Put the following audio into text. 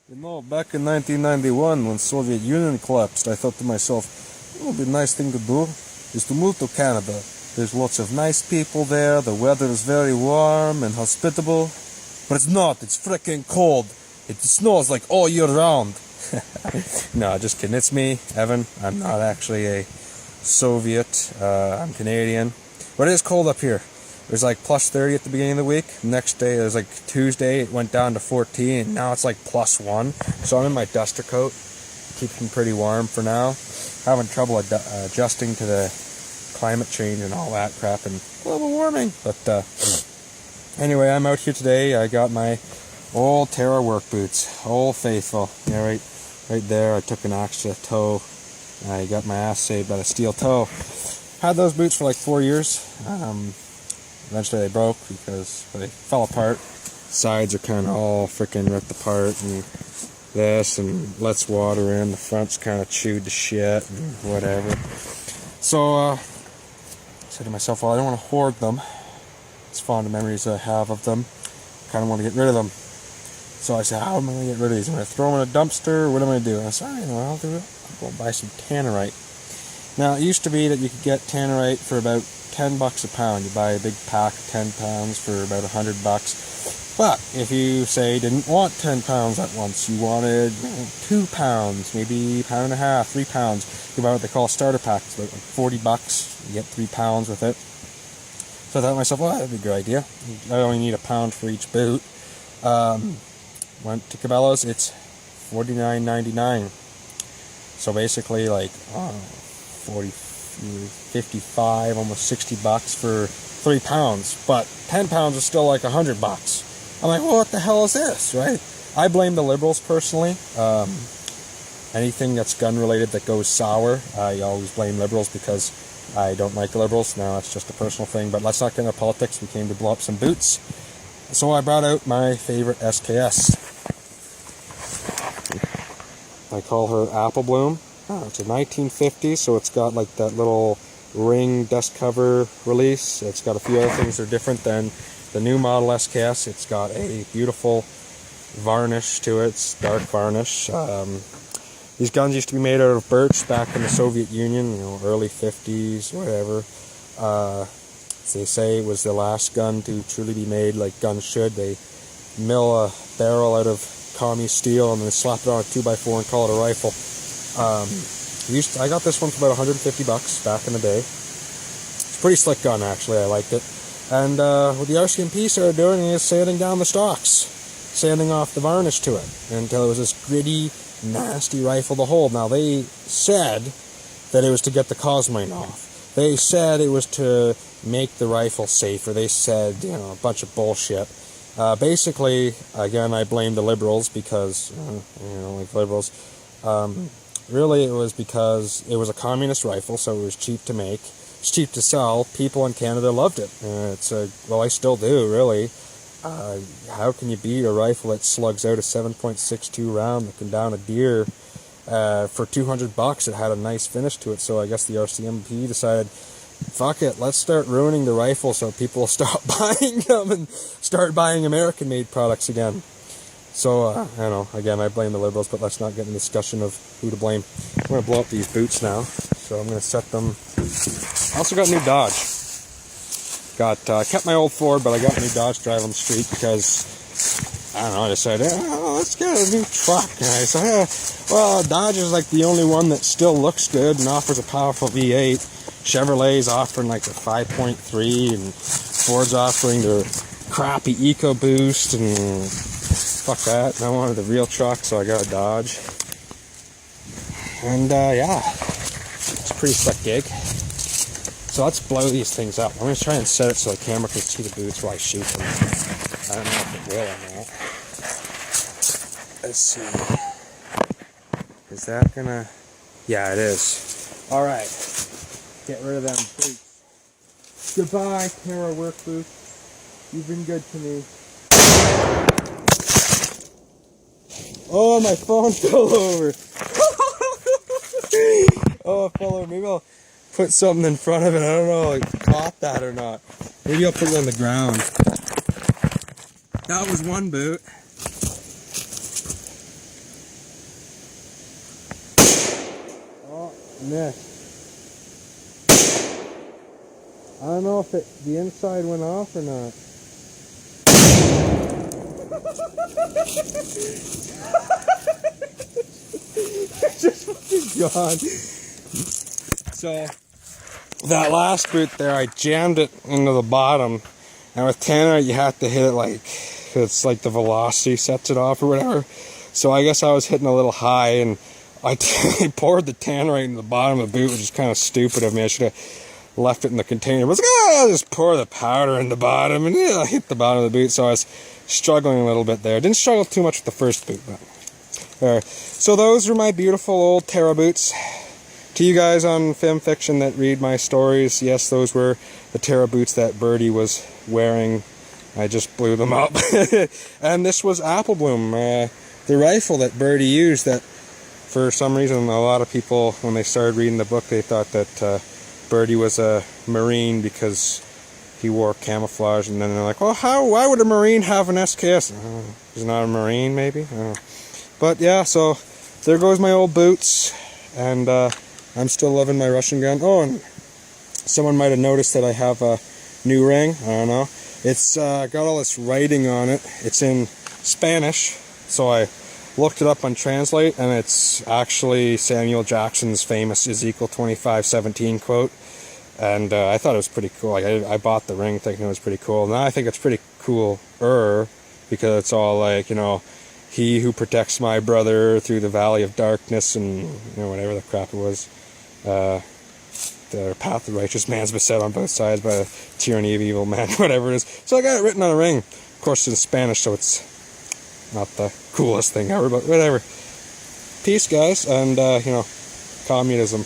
You know, back in 1991, when Soviet Union collapsed, I thought to myself, it would be a nice thing to do is to move to Canada. There's lots of nice people there, the weather is very warm and hospitable. But it's not, it's freaking cold. It snows like all year round. No, just kidding. It's me, Evan. I'm not actually a Soviet. I'm Canadian. But it is cold up here. It was like plus 30 at the beginning of the week. Next day, it was like Tuesday, it went down to 14. And now it's like plus 1. So I'm in my duster coat. Keeps me pretty warm for now. Having trouble adjusting to the climate change and all that crap and global warming. But anyway, I'm out here today. I got my old Terra work boots. Old faithful. Yeah, right there. I took an extra toe. I got my ass saved by the steel toe. Had those boots for like 4 years. Eventually they broke because they fell apart. Sides are kind of all freaking ripped apart and this and lets water in. The front's kind of chewed to shit and whatever. So I said to myself, well, I don't want to hoard them. It's fond memories I have of them. Kind of want to get rid of them. So I said, how am I going to get rid of these? Am I going to throw them in a dumpster or what am I going to do? And I said, I'll do it. I'll go buy some tannerite. Now, it used to be that you could get tannerite for about $10 a pound. You buy a big pack of 10 pounds for about $100. But if you, say, didn't want 10 pounds at once, you wanted 2 pounds, maybe a pound and a half, 3 pounds, you buy what they call a starter pack. It's about like $40. You get 3 pounds with it. So I thought to myself, well, that'd be a good idea. I only need a pound for each boot. Went to Cabela's. It's $49.99. So basically, like 40, 55, almost $60 for 3 pounds. But 10 pounds is still like $100. I'm like, well, what the hell is this, right? I blame the Liberals personally. Anything that's gun related that goes sour, I always blame Liberals because I don't like the Liberals. Now that's just a personal thing, but let's not get into politics. We came to blow up some boots. So I brought out my favorite SKS. I call her Apple Bloom. It's a 1950, so it's got like that little ring dust cover release. It's got a few other things that are different than the new model SKS. It's got a beautiful varnish to it. It's dark varnish. These guns used to be made out of birch back in the Soviet Union, early 50s, whatever. They say it was the last gun to truly be made like guns should. They mill a barrel out of commie steel and then slap it on a 2x4 and call it a rifle. I got this one for about $150 back in the day. It's a pretty slick gun, actually. I liked it. And what the RCMP started doing is sanding down the stocks, sanding off the varnish to it until it was this gritty, nasty rifle to hold. Now, they said that it was to get the cosmine off. They said it was to make the rifle safer. They said, a bunch of bullshit. Basically, again, I blame the Liberals because, like Liberals. Really, it was because it was a communist rifle, so it was cheap to make. It's cheap to sell. People in Canada loved it. Well, I still do, really. How can you beat a rifle that slugs out a 7.62 round that can down a deer for $200? It had a nice finish to it, so I guess the RCMP decided, fuck it, let's start ruining the rifle so people will stop buying them and start buying American-made products again. So, I don't know, again, I blame the Liberals, but let's not get in a discussion of who to blame. I'm going to blow up these boots now, so I'm going to set them. I also got a new Dodge. Kept my old Ford, but I got a new Dodge drive on the street because, I don't know, I decided, let's get a new truck. And I said, well, Dodge is like the only one that still looks good and offers a powerful V8. Chevrolet's offering like a 5.3, and Ford's offering their crappy EcoBoost, and fuck that. I wanted a real truck, so I got a Dodge. And yeah, it's a pretty slick gig. So let's blow these things up. I'm going to try and set it so the camera can see the boots while I shoot them. I don't know if it will or not. Let's see. Is that gonna... Yeah, it is. Alright. Get rid of them boots. Goodbye, Terra work boots. You've been good to me. Oh, my phone fell over. Oh, it fell over. Maybe I'll put something in front of it. I don't know, like, caught that or not. Maybe I'll put it on the ground. That was one boot. Missed. I don't know if the inside went off or not. It's just fucking gone. So that last boot there, I jammed it into the bottom, and with tannerite you have to hit it like it's like the velocity sets it off or whatever. So I guess I was hitting a little high, and I poured the tannerite in the bottom of the boot, which is kind of stupid of me. I should have left it in the container. But I was like, I'll just pour the powder in the bottom, and I hit the bottom of the boot. So I was struggling a little bit there. Didn't struggle too much with the first boot, but there. So those are my beautiful old Terra boots. To you guys on Film Fiction that read my stories, yes, those were the Terra boots that Birdie was wearing. I just blew them up. And this was Apple Bloom, the rifle that Birdie used that for some reason a lot of people, when they started reading the book, they thought that Birdie was a Marine because he wore camouflage, and then they're like, well, why would a Marine have an SKS? He's not a Marine, maybe? I don't know. But yeah, so there goes my old boots, and I'm still loving my Russian gun. Oh, and someone might have noticed that I have a new ring. I don't know. It's got all this writing on it. It's in Spanish, so I looked it up on Translate, and it's actually Samuel Jackson's famous Ezekiel 25:17 quote. And I thought it was pretty cool. Like I bought the ring thinking it was pretty cool. Now I think it's pretty cooler because it's all like, you know, he who protects my brother through the valley of darkness, and you know, whatever the crap it was. The path of righteous man's beset on both sides by the tyranny of evil man, whatever it is. So I got it written on a ring. Of course, it's in Spanish, so it's not the coolest thing ever, but whatever. Peace, guys, and, you know, communism.